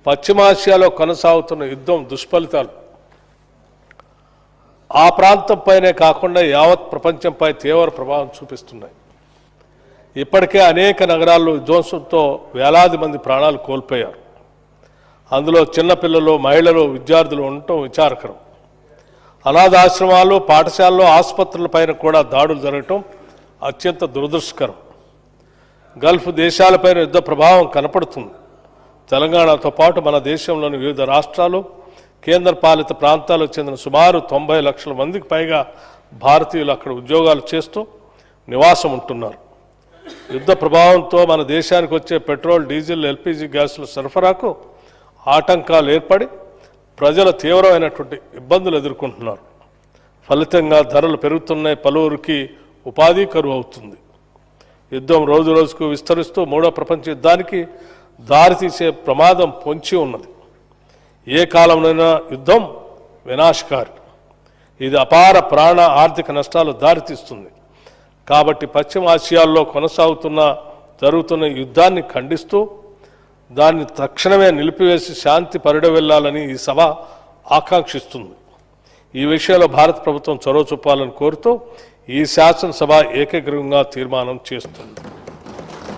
పశ్చిమాసియాలో కొనసాగుతున్న యుద్ధం దుష్ఫలితాలు ఆ ప్రాంతంపైనే కాకుండా యావత్ ప్రపంచంపై తీవ్ర ప్రభావం చూపిస్తున్నాయి. ఇప్పటికే అనేక నగరాల్లో విధ్వంసంతో వేలాది మంది ప్రాణాలు కోల్పోయారు. అందులో చిన్నపిల్లలు, మహిళలు, విద్యార్థులు ఉండటం విచారకరం. అనాథాశ్రమాలు, పాఠశాలలు, ఆసుపత్రులపైన కూడా దాడులు జరగటం అత్యంత దురదృష్టకరం. గల్ఫ్ దేశాలపైన యుద్ధ ప్రభావం కనపడుతుంది. తెలంగాణతో పాటు మన దేశంలోని వివిధ రాష్ట్రాలు, కేంద్రపాలిత ప్రాంతాలకు చెందిన సుమారు 90 లక్షల మందికి పైగా భారతీయులు అక్కడ ఉద్యోగాలు చేస్తూ నివాసం ఉంటున్నారు. యుద్ధ ప్రభావంతో మన దేశానికి వచ్చే పెట్రోల్, డీజిల్, ఎల్పీజీ గ్యాసుల సరఫరాకు ఆటంకాలు ఏర్పడి ప్రజలు తీవ్రమైనటువంటి ఇబ్బందులు ఎదుర్కొంటున్నారు. ఫలితంగా ధరలు పెరుగుతున్నాయి. పలువురికి ఉపాధి కరువు అవుతుంది. యుద్ధం రోజు రోజుకు విస్తరిస్తూ మూడో ప్రపంచ యుద్ధానికి దారితీసే ప్రమాదం పొంచి ఉన్నది. ఏ కాలంలోనైనా యుద్ధం వినాశకారి. ఇది అపార ప్రాణ, ఆర్థిక నష్టాలు దారితీస్తుంది. కాబట్టి పశ్చిమాసియాల్లో జరుగుతున్న యుద్ధాన్ని ఖండిస్తూ దాన్ని తక్షణమే నిలిపివేసి శాంతి పరిడవెళ్లాలని ఈ సభ ఆకాంక్షిస్తుంది. ఈ విషయంలో భారత ప్రభుత్వం చొరవ చూపాలని కోరుతూ ఈ శాసనసభ ఏకగ్రీవంగా తీర్మానం చేస్తుంది.